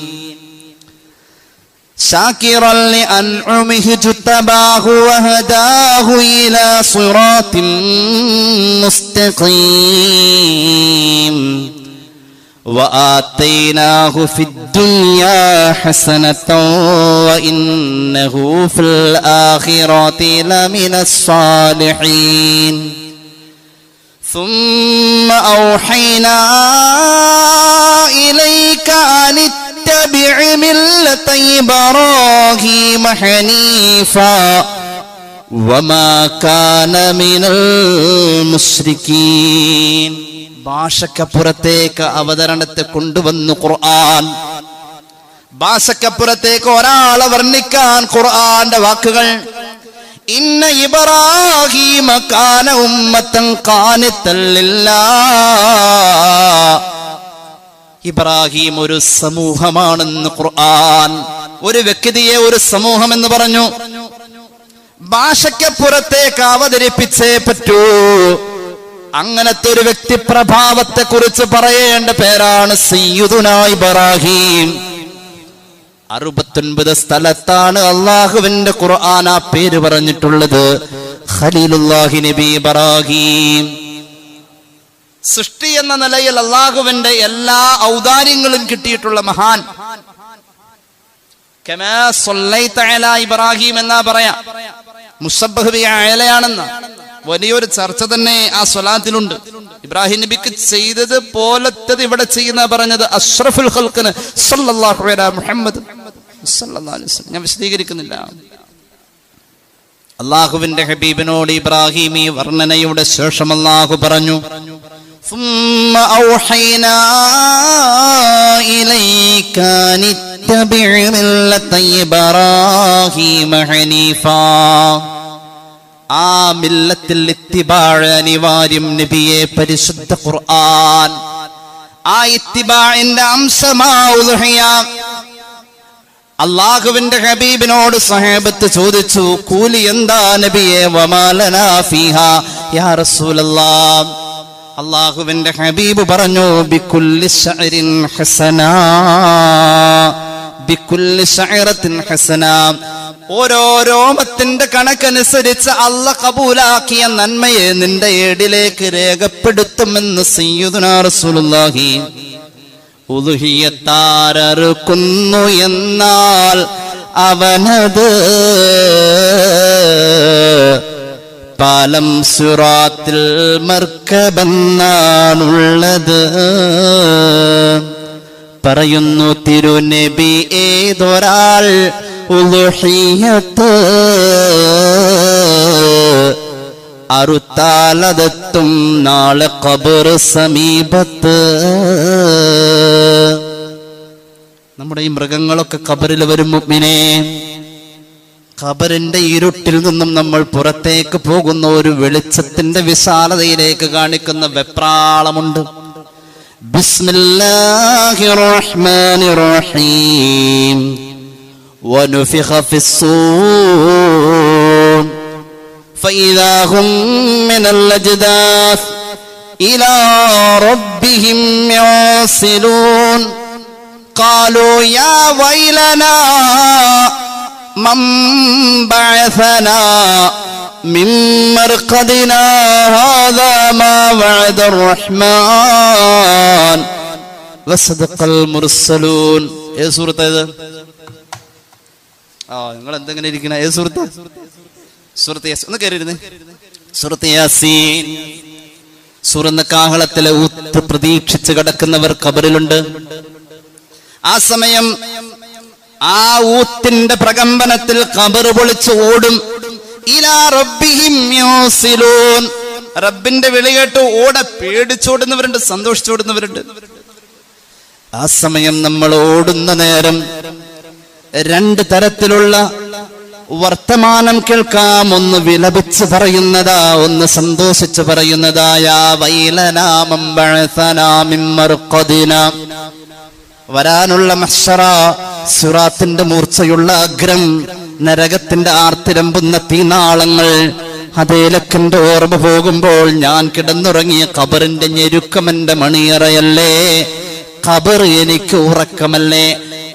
ശാകിറൻ ലിഅൻഉമിഹി ജതബാഹു വഹദാഹു ഇലാ സിറാത്തിൻ മുസ്തഖീം وآتيناه في الدنيا حسنة وإنه في الآخرة لمن الصالحين ثم أوحينا إليك أن اتبع ملة إبراهيم حنيفا وما كان من المشركين. ഭാഷക്കപ്പുറത്തേക്ക് അവതരണത്തെ കൊണ്ടുവന്നു ഖുർആൻ. ഭാഷക്കപ്പുറത്തേക്ക് ഒരാളെ വർണ്ണിക്കാൻ ഖുർആന്റെ വാക്കുകൾ. ഇന്ന ഇബ്രാഹീമ കാന ഉമ്മതൻ ഖാനിതൻ ലില്ലാഹ്. ഇബ്രാഹിം ഒരു സമൂഹമാണെന്ന് ഖുർആൻ. ഒരു വ്യക്തിയെ ഒരു സമൂഹം എന്ന് പറഞ്ഞു. ഭാഷയ്ക്ക് പുറത്തേക്ക് അവതരിപ്പിച്ചേ പറ്റൂ. അങ്ങനത്തെ ഒരു വ്യക്തി പ്രഭാവത്തെ കുറിച്ച് പറയേണ്ട പേരാണ് സയ്യിദുനാ ഇബ്രാഹിം. 69 സ്ഥലത്താണ് അള്ളാഹുവിന്റെ ഖുർആൻ ആ പേര് പറഞ്ഞിട്ടുള്ളത്. ഖലീലുല്ലാഹി നബി ഇബ്രാഹിം. സൃഷ്ടി എന്ന നിലയിൽ അള്ളാഹുവിന്റെ എല്ലാ ഔദാര്യങ്ങളും കിട്ടിയിട്ടുള്ള മഹാൻ. കമാ സല്ലൈത അലാ ഇബ്രാഹിം എന്നാ പറയാ, മുസബ്ബഹ് ബി അലയാണെന്ന് വലിയൊരു ചർച്ച തന്നെ ആ സ്വലാത്തിലുണ്ട്. ഇബ്രാഹിം നബിക്ക് ചെയ്തത് പോലത്തത് ഇവിടെ ചെയ്യുന്ന പറഞ്ഞത് അഷ്റഫുൽ ഖൽഖിന് സല്ലല്ലാഹു അലാ മുഹമ്മദ് സല്ലല്ലാഹു അലൈഹി വസല്ലം. ഞാൻ വിശദീകരിക്കുന്നില്ല. അള്ളാഹുവിന്റെ ഹബീബിനോട് ഇബ്രാഹിം ഈ വർണ്ണനയുടെ ശേഷം അള്ളാഹു പറഞ്ഞു, ثم أوحينا إليك أن اتبع ملة إبراهيم حنيفا. ആ മില്ലത്തിൽ ഇത്തിബാഅ് അനിവാര്യം നബിയെ. പരിശുദ്ധ ഖുർആൻ ആ ഇത്തിബാഇന്റെ അംശമാവുഹിയ. അല്ലാഹുവിന്റെ ഹബീബിനോട് സ്വഹാബത്ത് ചോദിച്ചു, കൂലി എന്താ നബിയെ? വമാലനാ ഫീഹാ യാ റസൂലല്ലാഹ്. അല്ലാഹുവിന്റെ ഹബീബ് പറഞ്ഞു, ബികുല്ലി ശഅരിൻ ഹസനാ, ബികുല്ലി ശഅറത്തിൻ ഹസനാ. ഓരോ രോമത്തിന്റെ കണക്കനുസരിച്ച് അല്ലാഹ് കബൂലാക്കിയ നന്മയെ നിന്റെ ഏടിലേക്ക് രേഖപ്പെടുത്തുമെന്ന് സയ്യിദുനാ റസൂലുള്ളാഹി. ഉളുഹിയത്താരറുക്കുന്നു എന്നാൽ അവനത് പാലം സിറാത്തിൽ മർക്കബെന്നാണുള്ളത്. പറയുന്നു തിരുനബി, ഏതൊരാൾ ഉളുഹിയത്ത് അറുത്താലതെത്തും നാളെ ഖബർ സമീപത്ത്. നമ്മുടെ ഈ മൃഗങ്ങളൊക്കെ ഖബറിൽ വരും മുഅ്മിനേ. ഖബറിന്റെ ഇരുട്ടിൽ നിന്നും നമ്മൾ പുറത്തേക്ക് പോകുന്ന ഒരു വെളിച്ചത്തിന്റെ വിശാലതയിലേക്ക് കാണിക്കുന്ന വെപ്രാളമുണ്ട്. ബിസ്മില്ലാഹിർ റഹ്മാനിർ റഹീം. വനുഫിഖ ഫിസ്സൂർ ഫഇദാ ഹും മിനൽ അജ്ദാസ് ഇലാ റബ്ബിഹിം യസിലൂൻ. ഖാലൂ യാ വൈലനാ من بعثنا من مرقدنا هذا ما وعد الرحمن وصدق المرسلون. ഏ സൂറത്ത് ഇത്? നിങ്ങൾ എന്തെങ്ങനെ ഇരിക്കണ? ഏ സൂറത്ത്? സൂറത്ത് യാസീൻ. ഒന്ന് കയറിയിരുന്നേ. സൂറത്ത് യാസീൻ. സൂറന്ന കാഹളത്തിലെ ഊത്ത് പ്രതീക്ഷിച്ച് കിടക്കുന്നവർ ഖബറിലുണ്ട്. ആ സമയം ആ ഊത്തിന്റെ പ്രകമ്പനത്തിൽ ഖബർ പൊളിച്ച് ഓടും. ഇലാ റബ്ബിഹിം യസിലൂൻ. റബ്ബിന്റെ വിളി കേട്ട് പേടിച്ചോടുന്നവരുണ്ട്, സന്തോഷിച്ചോടുന്നവരുണ്ട്. ആ സമയം നമ്മൾ ഓടുന്ന നേരം 2 തരത്തിലുള്ള വർത്തമാനം കേൾക്കാം. ഒന്ന് വിലപിച്ച് പറയുന്നതാ, ഒന്ന് സന്തോഷിച്ച് പറയുന്നതാ. യാ വൈലനാ മൻ ബഅസനാ മിൻ മർഖദിനാ. വരാനുള്ള മഹ്ശറ, സിറാത്തിന്റെ മൂർച്ചയുള്ള അഗ്രം, നരകത്തിന്റെ ആർത്തിരമ്പുന്ന തീനാളങ്ങൾ, അതേലക്കെന്റെ ഓർമ്മ പോകുമ്പോൾ ഞാൻ കിടന്നുറങ്ങിയ ഖബറിന്റെ ഞെരുക്കമെന്റെ മണിയറയല്ലേ. ഖബർ എനിക്ക് ഉറക്കമല്ലേ.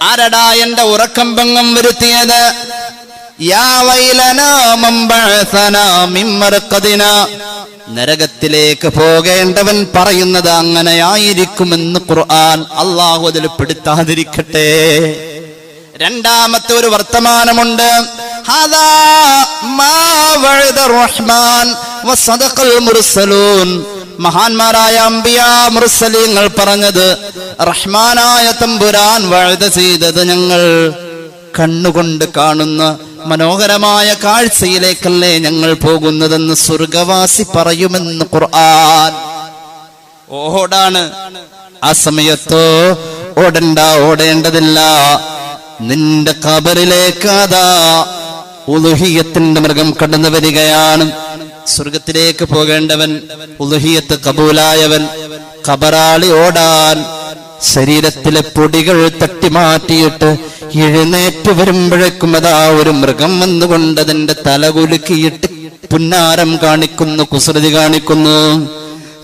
ആരടാ എന്റെ ഉറക്കം ഭംഗം വരുത്തിയത്? യാ വൈലനാ മൻ ബഅസനാ മിൻ മർഖദിനാ. നരകത്തിലേക്ക് പോകേണ്ടവൻ പറയുന്നത് അങ്ങനെയായിരിക്കുമെന്ന് ഖുർആൻ. അല്ലാഹു അതിൽ പെടുത്താതിരിക്കട്ടെ. രണ്ടാമത്തെ ഒരു വർത്തമാനമുണ്ട്. ഹാദാ മാ വഅദ റഹ്മാൻ വസദഖൽ മുർസലൂൻ. മഹാന്മാരായ അംബിയാ മുർസലീങ്ങൾ പറഞ്ഞത്, റഹ്മാനായ തമ്പുരാൻ വഅദ ചെയ്തത് ഞങ്ങൾ കണ്ണുകൊണ്ട് കാണുന്ന മനോഹരമായ കാഴ്ചയിലേക്കല്ലേ ഞങ്ങൾ പോകുന്നതെന്ന് സ്വർഗവാസി പറയുമെന്ന് ഖുർആൻ. ഓടാണ്. ആ സമയത്തോ ഓടേണ്ടതില്ല. നിന്റെ ഖബറിലേക്ക് അതാ ഉളുഹിയത്തിന്റെ മൃഗം കടന്നു വരികയാണ്. സ്വർഗത്തിലേക്ക് പോകേണ്ടവൻ, ഉളുഹിയത്ത് കബൂലായവൻ, ഖബറാളി ഓടാൻ ശരീരത്തിലെ പൊടികൾ തട്ടിമാറ്റിയിട്ട് എഴുന്നേറ്റ് വരുമ്പോഴേക്കും അതാ ഒരു മൃഗം വന്നുകൊണ്ട് അതിന്റെ തല കുലുക്കിയിട്ട് പുന്നാരം കാണിക്കുന്നു, കുസൃതി കാണിക്കുന്നു.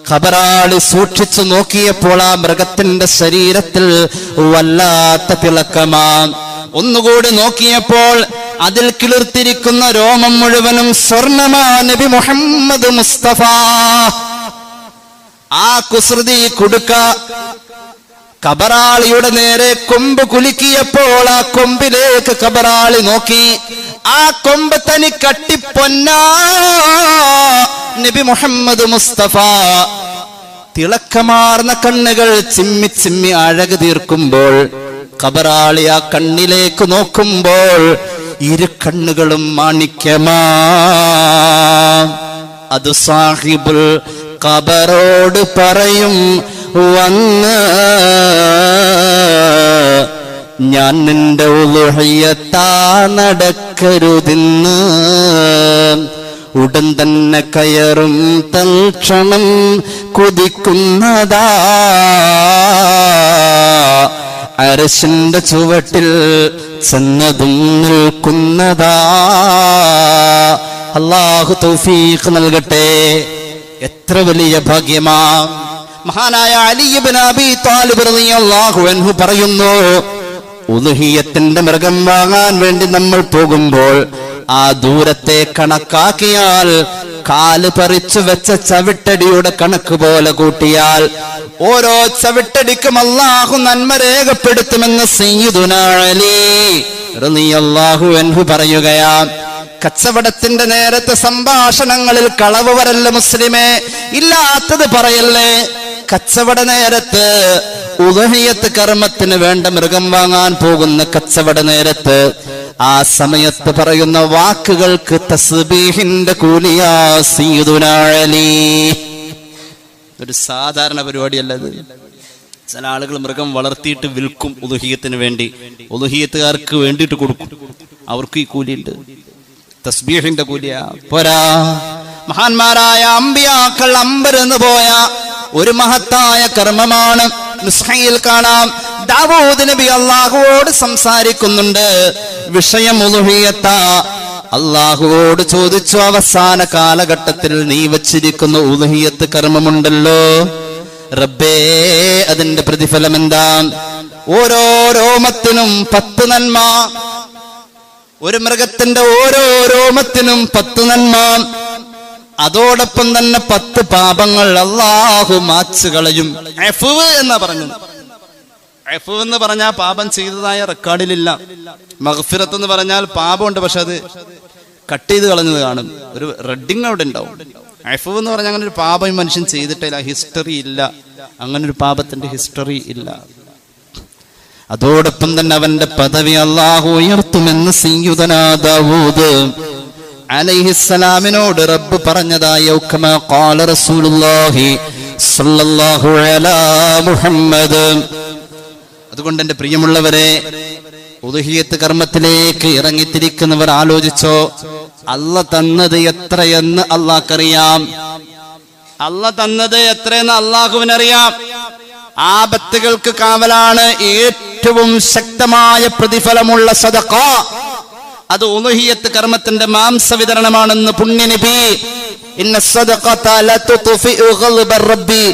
ഖബറാളി സൂക്ഷിച്ചു നോക്കിയപ്പോൾ ആ മൃഗത്തിന്റെ ശരീരത്തിൽ വല്ലാത്ത തിളക്കമാ. ഒന്നുകൂടി നോക്കിയപ്പോൾ അതിൽ കിളിർത്തിരിക്കുന്ന രോമം മുഴുവനും സ്വർണമാ. നബി മുഹമ്മദ് മുസ്തഫ. ആ കുസൃതി കുടുക്ക ഖബറാളിയുടെ നേരെ കൊമ്പ് കുലുക്കിയപ്പോൾ ആ കൊമ്പിലേക്ക് ഖബറാളി നോക്കി. ആ കൊമ്പ് തനി കട്ടിപ്പൊന്നാ നബി മുഹമ്മദ് മുസ്തഫ. തിളക്കമാർന്ന കണ്ണുകൾ ചിമ്മി ചിമ്മി അഴക് തീർക്കുമ്പോൾ ഖബറാളി ആ കണ്ണിലേക്ക് നോക്കുമ്പോൾ ഇരു കണ്ണുകളും മാണിക്യമാ. അത് സാഹിബുൽ ഖബറോട് പറയും, വന്ന് ഞാൻ നിന്റെ ഉളുഹിയത്താ നടക്കരുതെന്ന്. ഉടൻ തന്നെ കയറും തൽക്ഷണം കുതിക്കുന്നതാ അർശിന്റെ ചുവട്ടിൽ ചെന്നതും നിൽക്കുന്നതാ. അല്ലാഹു തൗഫീഖ് നൽകട്ടെ. എത്ര വലിയ ഭാഗ്യമാ. മഹാനായ അലി ഇബ്നു അബീ ത്വാലിബ് റളിയല്ലാഹു അൻഹു പറയുന്നു, ഉളുഹിയത്തിന്റെ മൃഗം വാങ്ങാൻ വേണ്ടി നമ്മൾ പോകുമ്പോൾ ആ ദൂരത്തെ കണക്കാക്കിയാൽ കാല് പറിച്ചു വെച്ച ചവിട്ടടിയുടെ കണക്ക് പോലെ കൂട്ടിയാൽ ഓരോ ചവിട്ടടിക്കും അല്ലാഹു നന്മ രേഖപ്പെടുത്തുമെന്ന് സയ്യിദുനാ അലി റളിയല്ലാഹു അൻഹു പറയുകയാ. കച്ചവടത്തിന്റെ നേരത്തെ സംഭാഷണങ്ങളിൽ കളവ് വരല്ല മുസ്ലിമേ, ഇല്ലാത്തത് പറയല്ലേ. കച്ചവട നേരത്ത് ഉദ്ഹിയത്ത് കർമ്മത്തിന് വേണ്ട മൃഗം വാങ്ങാൻ പോകുന്ന കച്ചവട നേരത്ത് ആ സമയത്ത് പറയുന്ന വാക്കുകൾക്ക് തസ്ബീഹിന്റെ കൂലിയാ സയ്യിദുനാ അലി. ഒരു സാധാരണ പരിപാടിയല്ലത്. ചില ആളുകൾ മൃഗം വളർത്തിയിട്ട് വിൽക്കും ഉദ്ഹിയത്തിന് വേണ്ടി, ഉദ്ഹിയത്തുകാർക്ക് വേണ്ടിയിട്ട് കൊടുക്കും. അവർക്ക് ഈ കൂലിയുണ്ട്, തസ്ബീഹിന്റെ കൂലിയാ. പോരാ, മഹാന്മാരായ അമ്പിയാക്കൾ അമ്പരന്ന് പോയ ഒരു മഹത്തായ കർമ്മമാണ്. നുസ്ഹയിൽ കാണാം, ദാവൂദ് നബി അല്ലാഹുവോട് സംസാരിക്കുന്നുണ്ട്. വിഷയം ഉളുഹിയത്താ. അല്ലാഹുവോട് ചോദിച്ചു, അവസാന കാലഘട്ടത്തിൽ നീ വച്ചിരിക്കുന്ന ഉളുഹിയത്ത് കർമ്മമുണ്ടല്ലോ റബ്ബേ, അതിന്റെ പ്രതിഫലം എന്താ? ഓരോ രോമത്തിനും 10 നന്മ. ഒരു മൃഗത്തിന്റെ ഓരോ രോമത്തിനും 10 നന്മ. അതോടൊപ്പം തന്നെ 10 പാപങ്ങൾ അല്ലാഹു മാച്ചു കളയും. അഫ്വ് എന്നാ പറഞ്ഞു. അഫ്വ് എന്ന് പറഞ്ഞാൽ പാപം ചെയ്തതായ റെക്കോർഡിലില്ല. മഗ്ഫിറത്ത് എന്ന് പറഞ്ഞാൽ പാപമുണ്ട്, പക്ഷെ അത് കട്ട് ചെയ്ത് കളഞ്ഞത് കാണും, ഒരു റെഡിങ് അവിടെ ഉണ്ടാവും. അഫ്വ് എന്ന് പറഞ്ഞാൽ അങ്ങനെ ഒരു പാപം മനുഷ്യൻ ചെയ്തിട്ടില്ല, ഹിസ്റ്ററി ഇല്ല, അങ്ങനെ ഒരു പാപത്തിന്റെ ഹിസ്റ്ററി ഇല്ല. അതോടൊപ്പം തന്നെ അവന്റെ പദവി അല്ലാഹു ഉയർത്തുമെന്ന് സയ്യിദുനാ ദാവൂദ് അലൈഹിസ്സലാമിനോട് റബ്ബ് പറഞ്ഞതായി കമാ ഖാല റസൂലുള്ളാഹി സ്വല്ലല്ലാഹു അലാ മുഹമ്മദ്. അതുകൊണ്ട് എന്റെ പ്രിയമുള്ളവരെ, ഉദ്ഹിയത്ത് കർമ്മത്തിലേക്ക് ഇറങ്ങിത്തിരിക്കുന്നവർ ആലോചിച്ചോ, അല്ല തന്നത് എത്രയെന്ന് അല്ലാഹ്ക്കറിയാം. അല്ല തന്നത് എത്രയെന്ന് അല്ലാഹുവിനറിയാം. ആപത്തുകൾക്ക് കാവലാണ് ഏറ്റവും ശക്തമായ പ്രതിഫലമുള്ള സദഖ. അത് ഉളുഹിയത്ത് കർമ്മത്തിന്റെ മാംസ വിതരണമാണെന്ന് പുണ്യനബി. ഇന്ന സദഖത ലതുത്ഫിഉ ഗൾബർ റബ്ബി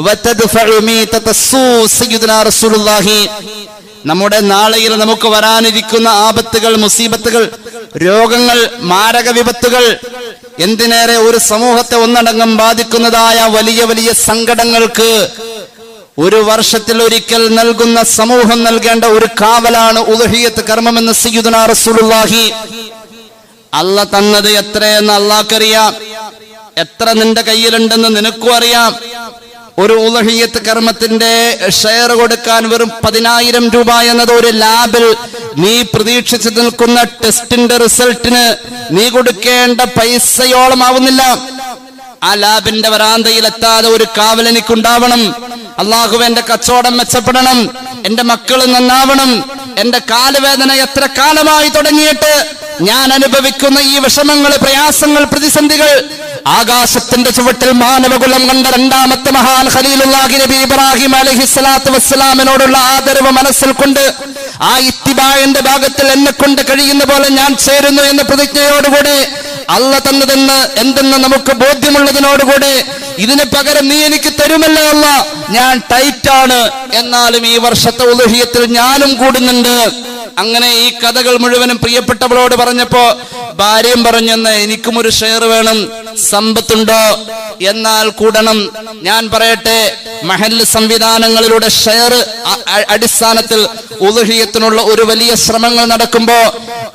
വതദ്ഫഉ മീതതസ്സൂ സയ്യിദുനാ റസൂലുള്ളാഹി. നമ്മുടെ നാളെയിൽ നമുക്ക് വരാനിരിക്കുന്ന ആപത്തുകൾ, മുസീബത്തുകൾ, രോഗങ്ങൾ, മാരക വിപത്തുകൾ, എന്തിനേറെ ഒരു സമൂഹത്തെ ഒന്നടങ്കം ബാധിക്കുന്നതായ വലിയ വലിയ സങ്കടങ്ങൾക്ക് ഒരു വർഷത്തിൽ ഒരിക്കൽ നൽകുന്ന സമൂഹം നൽകേണ്ട ഒരു കാവലാണ് ഉളുഹിയത്ത് കർമ്മമെന്ന് സയ്യിദുനാ റസൂലുള്ളാഹി. അല്ല തന്നത് എത്രയെന്ന് അല്ലാഹ്ക്കറിയാം. എത്ര നിന്റെ കയ്യിലുണ്ടെന്ന് നിനക്കും അറിയാം. ഒരു ഉളുഹിയത്ത് കർമ്മത്തിന്റെ ഷെയർ കൊടുക്കാൻ വെറും 10,000 രൂപ എന്നത് ഒരു ലാബിൽ നീ പ്രതീക്ഷിച്ചു നിൽക്കുന്ന ടെസ്റ്റിന്റെ റിസൾട്ടിന് നീ കൊടുക്കേണ്ട പൈസയോളം ആവുന്നില്ല. ആ ലാബിന്റെ വരാന്തയിൽ എത്താതെ ഒരു കാവൽ എനിക്കുണ്ടാവണം. അല്ലാഹുവേ, എന്റെ കച്ചവടം മെച്ചപ്പെടണം, എന്റെ മക്കൾ നന്നാവണം, എന്റെ കാലുവേദന എത്ര കാലമായി തുടങ്ങിയിട്ട് ഞാൻ അനുഭവിക്കുന്ന ഈ വിഷമങ്ങൾ, പ്രയാസങ്ങൾ, പ്രതിസന്ധികൾ ആകാശത്തിന്റെ ചുവട്ടിൽ മാനവകുലം കണ്ട രണ്ടാമത്തെ മഹാൻ ഖലീലുല്ലാഹി നബി ഇബ്രാഹിം അലൈഹിസ്സലാത്തു വസ്സലാമിനോടുള്ള ആദരവ് മനസ്സിൽ കൊണ്ട് ആ ഇത്തിബാഇന്റെ ഭാഗത്തിൽ എന്നെ കൊണ്ട് കഴിയുന്ന പോലെ ഞാൻ ചേരുന്നു എന്ന പ്രതിജ്ഞയോടുകൂടെ അല്ല തന്നതെന്ന് എന്തെന്ന് നമുക്ക് ബോധ്യമുള്ളതിനോടുകൂടെ ഇതിന് പകരം നീ എനിക്ക് തരുമല്ലോ അല്ല, ഞാൻ ടൈറ്റാണ്, എന്നാലും ഈ വർഷത്തെ ഉളുഹിയത്തിൽ ഞാനും കൂടുന്നുണ്ട്. അങ്ങനെ ഈ കഥകൾ മുഴുവനും പ്രിയപ്പെട്ടവളോട് പറഞ്ഞപ്പോ ഭാര്യയും പറഞ്ഞെന്ന് എനിക്കും ഒരു ഷെയർ വേണം, സമ്പത്തുണ്ടോ എന്നാൽ കൂടണം. ഞാൻ പറയട്ടെ, മഹല്ല് സംവിധാനങ്ങളിലൂടെ ഷെയർ അടിസ്ഥാനത്തിൽ ഉളുഹിയത്തിനുള്ള ഒരു വലിയ ശ്രമങ്ങൾ നടക്കുമ്പോ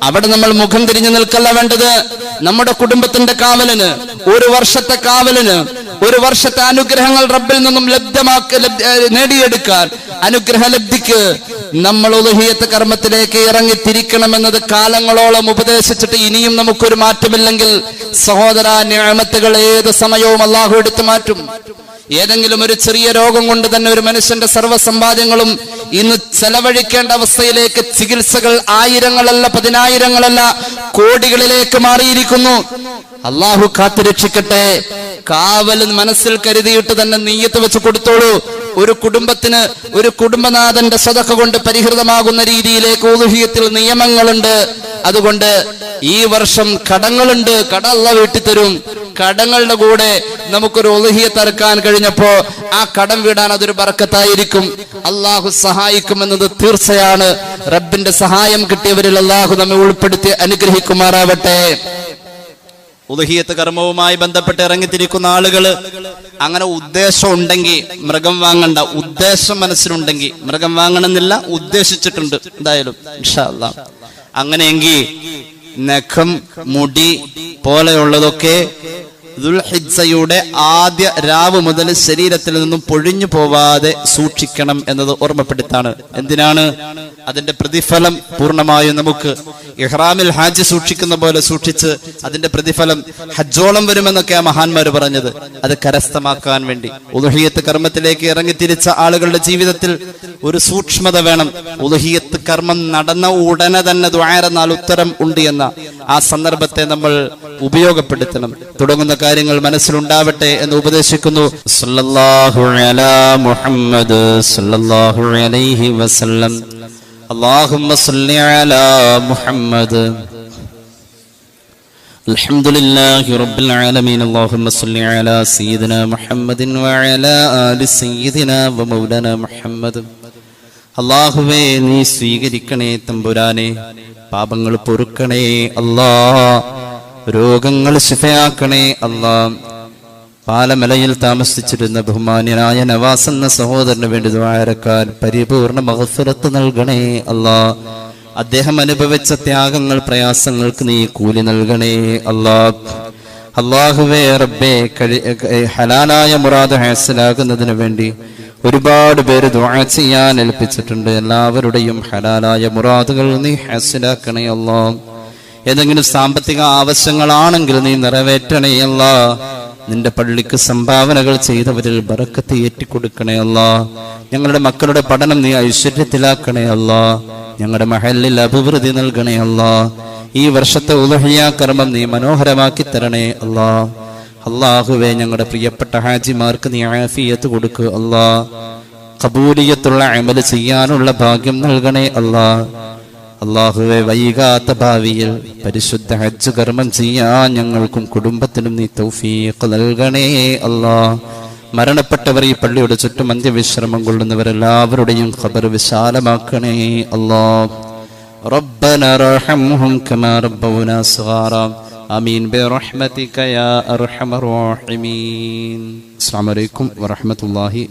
അവിടെ നമ്മൾ മുഖം തിരിഞ്ഞു നിൽക്കല്ല വേണ്ടത്. നമ്മുടെ കുടുംബത്തിന്റെ കാവലിന്, ഒരു വർഷത്തെ കാവലിന്, ഒരു വർഷത്തെ അനുഗ്രഹങ്ങൾ റബ്ബിൽ നിന്നും നേടിയെടുക്കാൻ, അനുഗ്രഹ ലബ്ധിക്ക് നമ്മൾ ഉളുഹിയത്ത് കർമ്മത്തിലേക്ക് ഇറങ്ങി തിരിക്കണമെന്നത് കാലങ്ങളോളം ഉപദേശിച്ചിട്ട് ഇനിയും നമുക്കൊരു മാറ്റമില്ലെങ്കിൽ സഹോദര, നിഅമത്തുകൾ ഏത് സമയവും അള്ളാഹു എടുത്തു മാറ്റും. ഏതെങ്കിലും ഒരു ചെറിയ രോഗം കൊണ്ട് തന്നെ ഒരു മനുഷ്യന്റെ സർവ്വസമ്പാദ്യങ്ങളും ഇന്ന് ചെലവഴിക്കേണ്ട അവസ്ഥയിലേക്ക് ചികിത്സകൾ ആയിരങ്ങളല്ല, പതിനായിരങ്ങളല്ല, കോടികളിലേക്ക് മാറിയിരിക്കുന്നു. അള്ളാഹു കാത്തുരക്ഷിക്കട്ടെ. കാവൽ മനസ്സിൽ കരുതിയിട്ട് തന്നെ നിയ്യത്ത് വെച്ച് കൊടുത്തോളൂ. ഒരു കുടുംബത്തിന്, ഒരു കുടുംബനാഥന്റെ സദഖ കൊണ്ട് പരിഹൃതമാകുന്ന രീതിയിലേക്ക് ഉളുഹിയത്തിൽ നിയമങ്ങളുണ്ട്. അതുകൊണ്ട് ഈ വർഷം കടങ്ങളുണ്ട്, കട അല്ലാഹു വീട്ടിത്തരും. കടങ്ങളുടെ കൂടെ നമുക്കൊരു ഉളുഹിയത്ത് അറുക്കാൻ കഴിഞ്ഞപ്പോ ആ കടം വീടാൻ അതൊരു ബർക്കത്തായിരിക്കും. അള്ളാഹു സഹായിക്കുമെന്നത് തീർച്ചയാണ്. റബ്ബിന്റെ സഹായം കിട്ടിയവരിൽ അള്ളാഹു നമ്മെ ഉൾപ്പെടുത്തി അനുഗ്രഹിക്കുമാറാവട്ടെ. ഉളുഹിയത്ത് കർമ്മവുമായി ബന്ധപ്പെട്ട് ഇറങ്ങിത്തിരിക്കുന്ന ആളുകള് അങ്ങനെ ഉദ്ദേശം ഉണ്ടെങ്കിൽ മൃഗം വാങ്ങണ്ട. ഉദ്ദേശം മനസ്സിലുണ്ടെങ്കിൽ മൃഗം വാങ്ങണമെന്നില്ല, ഉദ്ദേശിച്ചിട്ടുണ്ട് എന്തായാലും ഇൻഷാ അല്ലാഹ്. അങ്ങനെയെങ്കിൽ നഖം, മുടി പോലെയുള്ളതൊക്കെ ദുൽഹിജ്ജയുടെ ആദ്യ രാവ് മുതൽ ശരീരത്തിൽ നിന്നും പൊഴിഞ്ഞു പോവാതെ സൂക്ഷിക്കണം എന്നത് ഓർമ്മപ്പെടുത്താണ്. എന്തിനാണ്? അതിന്റെ പ്രതിഫലം പൂർണ്ണമായും നമുക്ക് ഇഹ്റാമിൽ ഹാജ് സൂക്ഷിക്കുന്ന പോലെ സൂക്ഷിച്ച് അതിന്റെ പ്രതിഫലം ഹജ്ജോളം വരുമെന്നൊക്കെയാ മഹാന്മാര് പറഞ്ഞത്. അത് കരസ്ഥമാക്കാൻ വേണ്ടി ഉളുഹിയത്ത് കർമ്മത്തിലേക്ക് ഇറങ്ങിത്തിരിച്ച ആളുകളുടെ ജീവിതത്തിൽ ഒരു സൂക്ഷ്മത വേണം. ഉളുഹിയത്ത് കർമ്മം നടന്ന ഉടനെ തന്നെ ദുആ ഉത്തരം ഉണ്ട് എന്ന ആ സന്ദർഭത്തെ നമ്മൾ ഉപയോഗപ്പെടുത്തണം. തുടങ്ങുന്ന കാര്യങ്ങൾ മനസ്സിലുണ്ടാവട്ടെ എന്ന് ഉപദേശിക്കുന്നു. സല്ലല്ലാഹു അലാ മുഹമ്മദ് സല്ലല്ലാഹു അലൈഹി വസല്ലം. اللهم صل على محمد. الحمد لله رب العالمين. اللهم صل على سيدنا محمد وعلى آل سيدنا ومولانا محمد. അല്ലാഹുവേ, നീ സ്വീകരിക്കണേ തമ്പുരാനെ, പാപങ്ങൾ പൊറുക്കണേ അല്ലാ, രോഗങ്ങൾ ശിഫയാക്കണേ അല്ലാ. പാലമലയിൽ താമസിച്ചിരുന്ന ബഹുമാന്യനായ നവാസ് എന്ന സഹോദരന് വേണ്ടി ദുആരക്കാൻ പരിപൂർണ മഗ്ഫിറത്ത് നൽകണേ അല്ലാ. അദ്ദേഹം അനുഭവിച്ച ത്യാഗങ്ങൾ, പ്രയാസങ്ങൾക്ക് നീ കൂലി നൽകണേ അല്ലാ. അല്ലാഹുവേ റബ്ബേ, ഹലാലായ മുറാദ് ഹാസിലാകുന്നതിന് വേണ്ടി ഒരുപാട് പേര് ദുആ ചെയ്യാൻ ഏൽപ്പിച്ചിട്ടുണ്ട്. എല്ലാവരുടെയും ഹലാലായ മുറാദുകൾ നീ ഹാസിലാക്കണേ അല്ലാ. ഏതെങ്കിലും സാമ്പത്തിക ആവശ്യങ്ങളാണെങ്കിൽ നീ നിറവേറ്റണേ അല്ലാ. നിന്റെ പള്ളിക്ക് സംഭാവനകൾ ചെയ്തവരിൽ ബറക്കത്ത് ഏറ്റിക്കൊടുക്കണേ അല്ലാ. ഞങ്ങളുടെ മക്കളുടെ പഠനം നീ ഐശ്വര്യത്തിലാക്കണേ അല്ലാ. ഞങ്ങളുടെ മഹല്ലിൽ അഭിവൃദ്ധി നൽകണേ അല്ലാ. ഈ വർഷത്തെ ഉളുഹിയ കർമ്മം നീ മനോഹരമാക്കി തരണേ അല്ലാ. അല്ലാഹുവേ, ഞങ്ങളുടെ പ്രിയപ്പെട്ട ഹാജിമാർക്ക് നീ ആഫിയത്ത് കൊടുക്കുക അല്ലാ. ഖബൂലിയത്തുള്ള അമൽ ചെയ്യാനുള്ള ഭാഗ്യം നൽകണേ അല്ലാ. അല്ലാഹുവേ, വൈകാത്ത ഭാവിയിൽ പരിശുദ്ധ ഹജ്ജ് കർമ്മം ചെയ്യാൻ ഞങ്ങൾക്കും കുടുംബത്തിനും നീ തൗഫീഖ് നൽകണേ അല്ലാ. മരണപ്പെട്ടവർ ഈ പള്ളിയുടെ ചുറ്റും അന്ത്യവിശ്രമം കൊള്ളുന്നവരെല്ലാവരുടെയും ഖബർ വിശാലമാക്കണേ അല്ലാ. റബ്ബനാ റഹംഹും കമാ റബ്ബൗനാ സഗാറാ. ആമീൻ ബിറഹ്മതിക യാ അർഹമർ റഹീമീൻ. അസ്സലാമു അലൈക്കും വറഹ്മത്തുള്ളാഹി